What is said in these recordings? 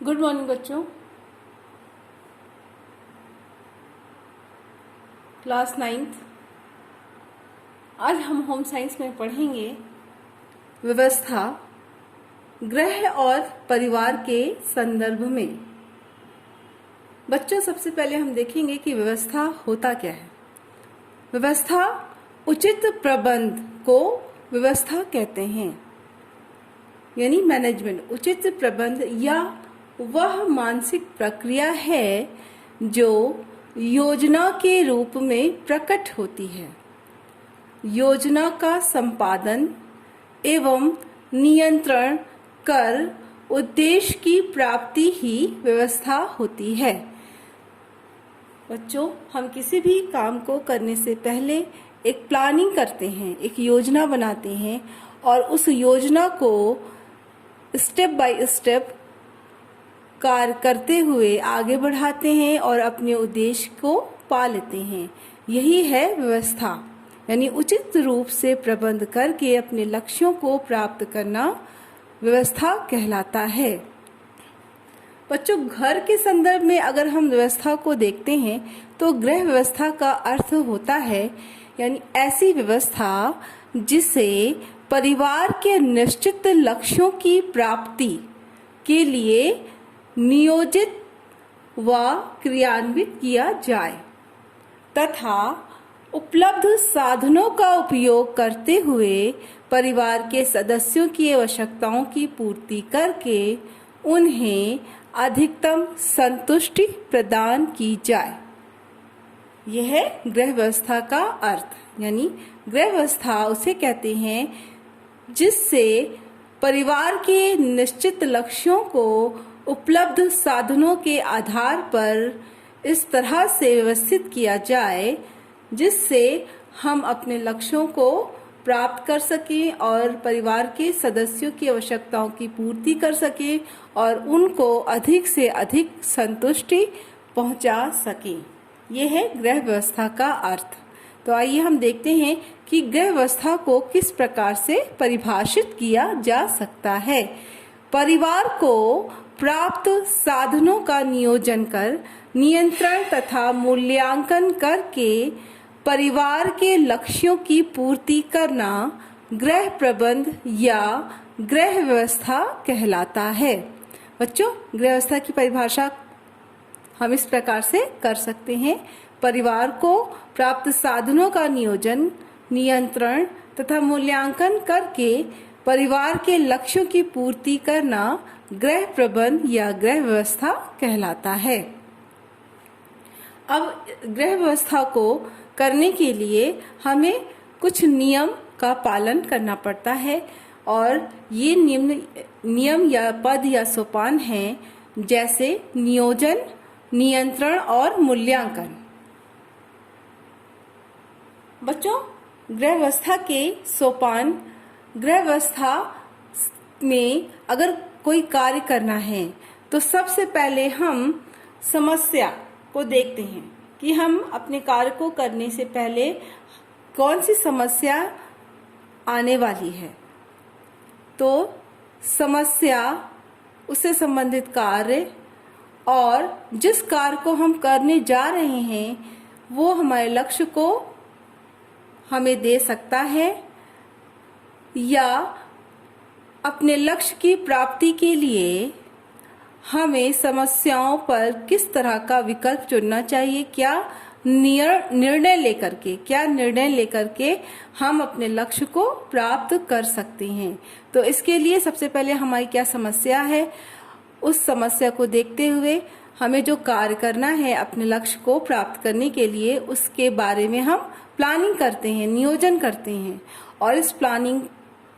Good morning बच्चों। Class 9th। आज हम होम साइंस में पढ़ेंगे व्यवस्था गृह और परिवार के संदर्भ में। बच्चों, सबसे पहले हम देखेंगे कि व्यवस्था होता क्या है। व्यवस्था उचित प्रबंध को व्यवस्था कहते हैं, यानी मैनेजमेंट। उचित प्रबंध या वह मानसिक प्रक्रिया है जो योजना के रूप में प्रकट होती है। योजना का संपादन एवं नियंत्रण कर उद्देश्य की प्राप्ति ही व्यवस्था होती है। बच्चों, हम किसी भी काम को करने से पहले एक प्लानिंग करते हैं, एक योजना बनाते हैं और उस योजना को स्टेप बाय स्टेप कार्य करते हुए आगे बढ़ाते हैं और अपने उद्देश्य को पा लेते हैं। यही है व्यवस्था, यानी उचित रूप से प्रबंध करके अपने लक्ष्यों को प्राप्त करना व्यवस्था कहलाता है। बच्चों, घर के संदर्भ में अगर हम व्यवस्था को देखते हैं तो गृह व्यवस्था का अर्थ होता है यानी ऐसी व्यवस्था जिसे परिवार के निश्चित लक्ष्यों की प्राप्ति के लिए नियोजित व क्रियान्वित किया जाए तथा उपलब्ध साधनों का उपयोग करते हुए परिवार के सदस्यों की आवश्यकताओं की पूर्ति करके उन्हें अधिकतम संतुष्टि प्रदान की जाए। यह है गृह व्यवस्था का अर्थ। यानी गृह व्यवस्था उसे कहते हैं जिससे परिवार के निश्चित लक्ष्यों को उपलब्ध साधनों के आधार पर इस तरह से व्यवस्थित किया जाए जिससे हम अपने लक्ष्यों को प्राप्त कर सकें और परिवार के सदस्यों की आवश्यकताओं की पूर्ति कर सकें और उनको अधिक से अधिक संतुष्टि पहुंचा सकें। यह है गृह व्यवस्था का अर्थ। तो आइए हम देखते हैं कि गृह व्यवस्था को किस प्रकार से परिभाषित किया जा सकता है। परिवार को प्राप्त साधनों का नियोजन कर नियंत्रण तथा मूल्यांकन करके परिवार के लक्ष्यों की पूर्ति करना गृह प्रबंध या गृह व्यवस्था कहलाता है। बच्चों, गृह व्यवस्था की परिभाषा हम इस प्रकार से कर सकते हैं। परिवार को प्राप्त साधनों का नियोजन, नियंत्रण तथा मूल्यांकन करके परिवार के लक्ष्यों की पूर्ति करना गृह प्रबंध या गृह व्यवस्था कहलाता है। अब गृह व्यवस्था को करने के लिए हमें कुछ नियम का पालन करना पड़ता है और ये नियम या पद या सोपान हैं, जैसे नियोजन, नियंत्रण और मूल्यांकन। बच्चों, गृह व्यवस्था के सोपान, गृह व्यवस्था में अगर कोई कार्य करना है तो सबसे पहले हम समस्या को देखते हैं कि हम अपने कार्य को करने से पहले कौन सी समस्या आने वाली है। तो समस्या, उससे संबंधित कार्य और जिस कार्य को हम करने जा रहे हैं वो हमारे लक्ष्य को हमें दे सकता है या अपने लक्ष्य की प्राप्ति के लिए हमें समस्याओं पर किस तरह का विकल्प चुनना चाहिए, क्या निर्णय लेकर के हम अपने लक्ष्य को प्राप्त कर सकते हैं। तो इसके लिए सबसे पहले हमारी क्या समस्या है, उस समस्या को देखते हुए हमें जो कार्य करना है अपने लक्ष्य को प्राप्त करने के लिए, उसके बारे में हम प्लानिंग करते हैं, नियोजन करते हैं और इस प्लानिंग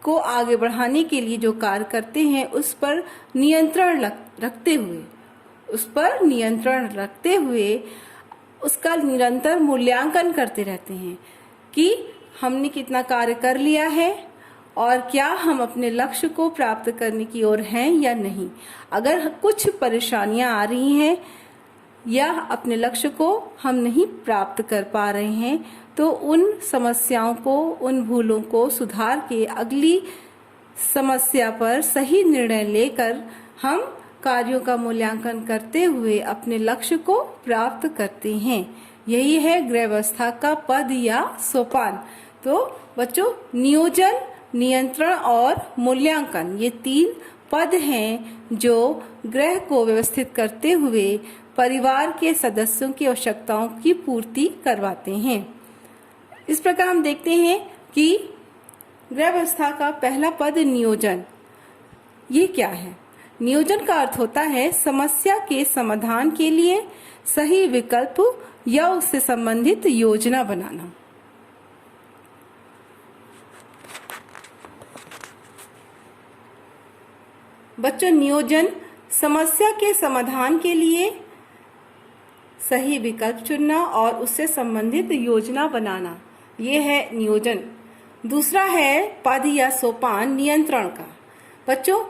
को आगे बढ़ाने के लिए जो कार्य करते हैं उस पर नियंत्रण रखते हुए उसका निरंतर मूल्यांकन करते रहते हैं कि हमने कितना कार्य कर लिया है और क्या हम अपने लक्ष्य को प्राप्त करने की ओर हैं या नहीं। अगर कुछ परेशानियां आ रही हैं या अपने लक्ष्य को हम नहीं प्राप्त कर पा रहे हैं तो उन समस्याओं को, उन भूलों को सुधार के अगली समस्या पर सही निर्णय लेकर हम कार्यों का मूल्यांकन करते हुए अपने लक्ष्य को प्राप्त करते हैं। यही है गृह व्यवस्था का पद या सोपान। तो बच्चों, नियोजन, नियंत्रण और मूल्यांकन, ये 3 पद हैं जो गृह को व्यवस्थित करते हुए परिवार के सदस्यों की आवश्यकताओं की पूर्ति करवाते हैं। इस प्रकार हम देखते हैं कि गृह व्यवस्था का पहला पद नियोजन, ये क्या है? नियोजन का अर्थ होता है समस्या के समाधान के लिए सही विकल्प या उससे संबंधित योजना बनाना। बच्चों, नियोजन समस्या के समाधान के लिए सही विकल्प चुनना और उससे संबंधित योजना बनाना, ये है नियोजन। दूसरा है पद या सोपान नियंत्रण का। बच्चों,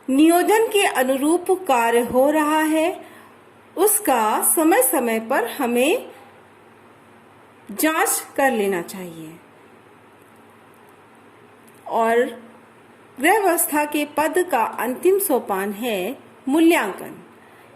नियोजन के अनुरूप कार्य हो रहा है, उसका समय समय पर हमें जांच कर लेना चाहिए। और गृह व्यवस्था के पद का अंतिम सोपान है मूल्यांकन,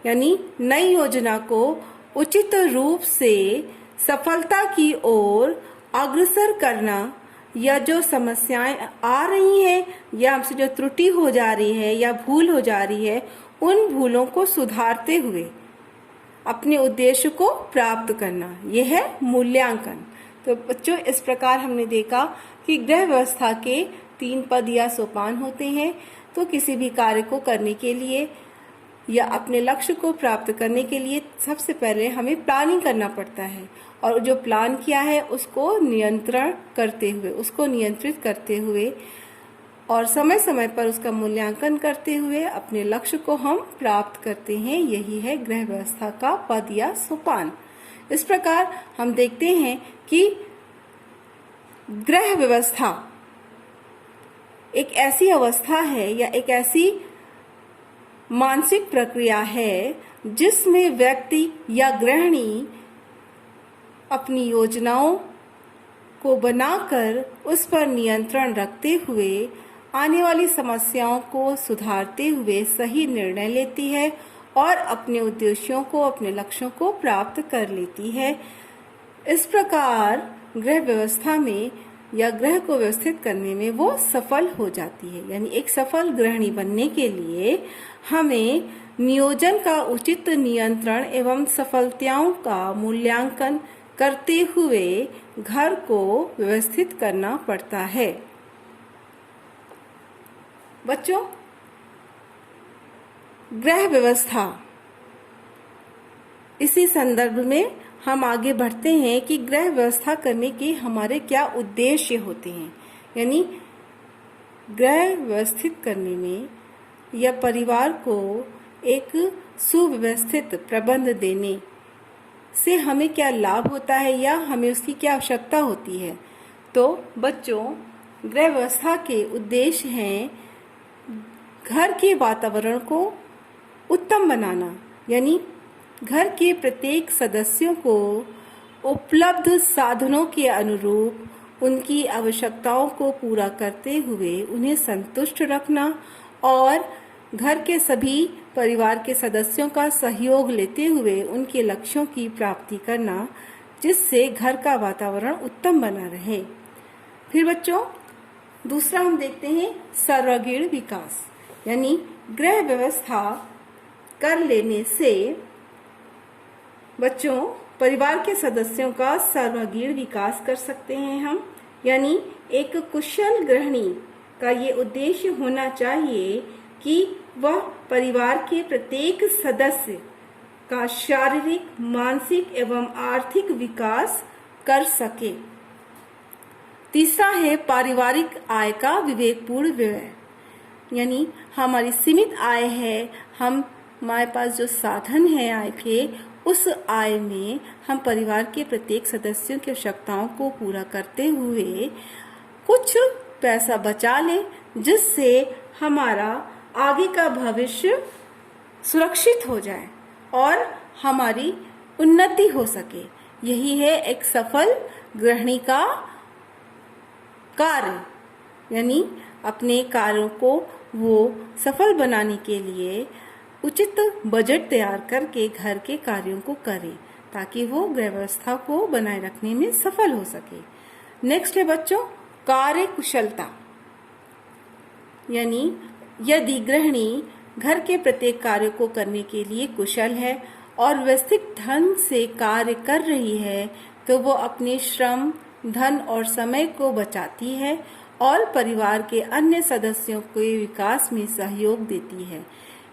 यानी नई योजना को उचित रूप से सफलता की ओर अग्रसर करना, या जो समस्याएं आ रही हैं या हमसे जो त्रुटि हो जा रही है या भूल हो जा रही है, उन भूलों को सुधारते हुए अपने उद्देश्य को प्राप्त करना, यह है मूल्यांकन। तो बच्चों, इस प्रकार हमने देखा कि गृह व्यवस्था के 3 पद या सोपान होते हैं। तो किसी भी कार्य को करने के लिए या अपने लक्ष्य को प्राप्त करने के लिए सबसे पहले हमें प्लानिंग करना पड़ता है, और जो प्लान किया है उसको नियंत्रित करते हुए और समय समय पर उसका मूल्यांकन करते हुए अपने लक्ष्य को हम प्राप्त करते हैं। यही है गृह व्यवस्था का पद या सोपान। इस प्रकार हम देखते हैं कि गृह व्यवस्था एक ऐसी अवस्था है या एक ऐसी मानसिक प्रक्रिया है जिसमें व्यक्ति या गृहिणी अपनी योजनाओं को बनाकर उस पर नियंत्रण रखते हुए आने वाली समस्याओं को सुधारते हुए सही निर्णय लेती है और अपने उद्देश्यों को, अपने लक्ष्यों को प्राप्त कर लेती है। इस प्रकार गृह व्यवस्था में या गृह को व्यवस्थित करने में वो सफल हो जाती है। यानी एक सफल गृहिणी बनने के लिए हमें नियोजन का उचित नियंत्रण एवं सफलताओं का मूल्यांकन करते हुए घर को व्यवस्थित करना पड़ता है। बच्चों, गृह व्यवस्था, इसी संदर्भ में हम आगे बढ़ते हैं कि गृह व्यवस्था करने के हमारे क्या उद्देश्य होते हैं। यानी गृह व्यवस्थित करने में या परिवार को एक सुव्यवस्थित प्रबंध देने से हमें क्या लाभ होता है या हमें उसकी क्या आवश्यकता होती है। तो बच्चों, गृह व्यवस्था के उद्देश्य हैं घर के वातावरण को उत्तम बनाना, यानी घर के प्रत्येक सदस्यों को उपलब्ध साधनों के अनुरूप उनकी आवश्यकताओं को पूरा करते हुए उन्हें संतुष्ट रखना और घर के सभी परिवार के सदस्यों का सहयोग लेते हुए उनके लक्ष्यों की प्राप्ति करना, जिससे घर का वातावरण उत्तम बना रहे। फिर बच्चों, दूसरा हम देखते हैं सर्वांगीण विकास, यानी गृह व्यवस्था कर लेने से बच्चों परिवार के सदस्यों का सर्वांगीण विकास कर सकते हैं हम। यानी एक कुशल गृहिणी का ये उद्देश्य होना चाहिए कि वह परिवार के प्रत्येक सदस्य का शारीरिक, मानसिक एवं आर्थिक विकास कर सके। तीसरा है पारिवारिक आय का विवेकपूर्ण व्यय, यानी हमारी सीमित आय है, हमारे पास जो साधन है आय के, उस आय में हम परिवार के प्रत्येक सदस्यों की आवश्यकताओं को पूरा करते हुए कुछ पैसा बचा लें, जिससे हमारा आगे का भविष्य सुरक्षित हो जाए और हमारी उन्नति हो सके। यही है एक सफल गृहिणी का कार्य, यानी अपने कार्यों को वो सफल बनाने के लिए उचित बजट तैयार करके घर के कार्यों को करे, ताकि वो गृह व्यवस्था को बनाए रखने में सफल हो सके। नेक्स्ट है बच्चों कार्य कुशलता, यानी यदि गृहिणी घर के प्रत्येक कार्य को करने के लिए कुशल है और व्यवस्थित ढंग से कार्य कर रही है तो वो अपने श्रम, धन और समय को बचाती है और परिवार के अन्य सदस्यों के विकास में सहयोग देती है।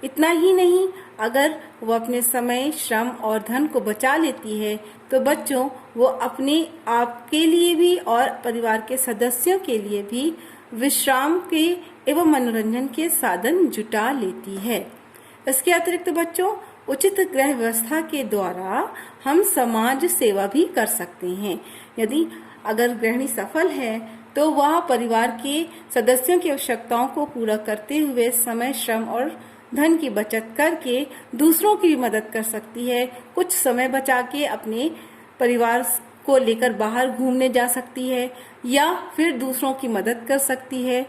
इतना ही नहीं, अगर वो अपने समय, श्रम और धन को बचा लेती है तो बच्चों वो अपने आप के लिए भी और परिवार के सदस्यों के लिए भी विश्राम के एवं मनोरंजन के साधन जुटा लेती है। इसके अतिरिक्त बच्चों उचित गृह व्यवस्था के द्वारा हम समाज सेवा भी कर सकते हैं। यदि अगर गृहिणी सफल है तो वह परिवार के सदस्यों की आवश्यकताओं को पूरा करते हुए समय, श्रम और धन की बचत करके दूसरों की भी मदद कर सकती है। कुछ समय बचा के अपने परिवार को लेकर बाहर घूमने जा सकती है या फिर दूसरों की मदद कर सकती है।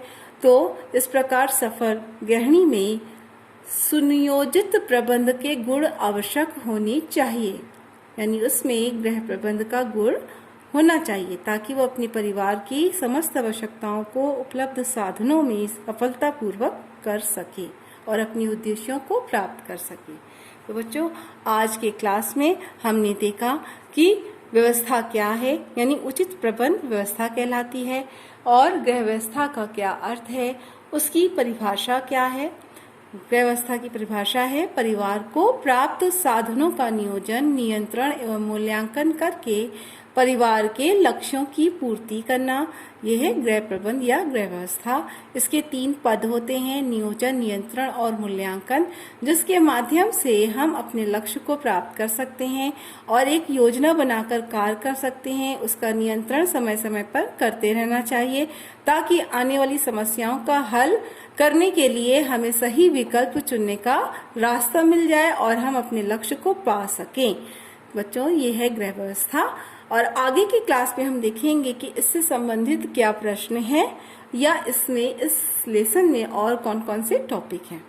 तो इस प्रकार सफल गृहिणी में सुनियोजित प्रबंध के गुण आवश्यक होने चाहिए, यानी उसमें गृह प्रबंध का गुण होना चाहिए ताकि वो अपने परिवार की समस्त आवश्यकताओं को उपलब्ध साधनों में सफलतापूर्वक कर सके और अपने उद्देश्यों को प्राप्त कर सके। तो बच्चों आज के क्लास में हमने देखा कि व्यवस्था क्या है, यानी उचित प्रबंध व्यवस्था कहलाती है, और गृह व्यवस्था का क्या अर्थ है, उसकी परिभाषा क्या है। गृह व्यवस्था की परिभाषा है परिवार को प्राप्त साधनों का नियोजन, नियंत्रण एवं मूल्यांकन करके परिवार के लक्ष्यों की पूर्ति करना। यह है गृह प्रबंध या गृह व्यवस्था। इसके 3 पद होते हैं, नियोजन, नियंत्रण और मूल्यांकन, जिसके माध्यम से हम अपने लक्ष्य को प्राप्त कर सकते हैं और एक योजना बनाकर कार्य कर सकते हैं। उसका नियंत्रण समय समय पर करते रहना चाहिए ताकि आने वाली समस्याओं का हल करने के लिए हमें सही विकल्प चुनने का रास्ता मिल जाए और हम अपने लक्ष्य को पा सकें। बच्चों ये है गृह व्यवस्था, और आगे की क्लास में हम देखेंगे कि इससे संबंधित क्या प्रश्न है या इसमें इस लेसन में और कौन कौन से टॉपिक हैं।